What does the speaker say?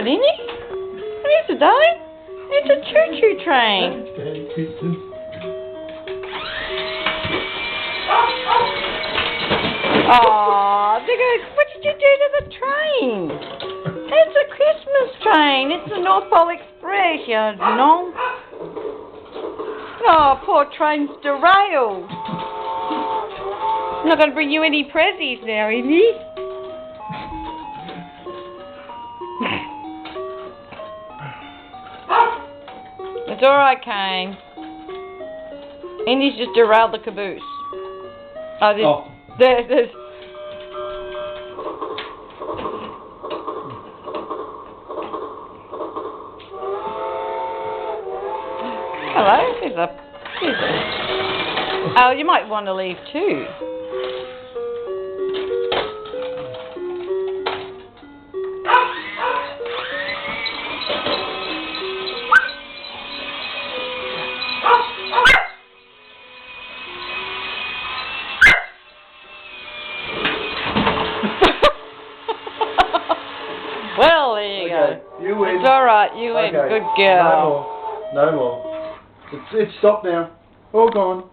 it, Indy? What is it, darling? It's a choo-choo train. Oh, what did you do to the train? It's a Christmas train. It's the North Pole Express, you know. Oh, poor train's derailed. I'm not going to bring you any prezzies now, Indy. It's alright, Kane. Indy's just derailed the caboose. Oh, there's... Hello, there's a... Oh, you might want to leave too. Well, there you go. You win. It's alright, you win. Good girl. No more. It's stopped now. All gone.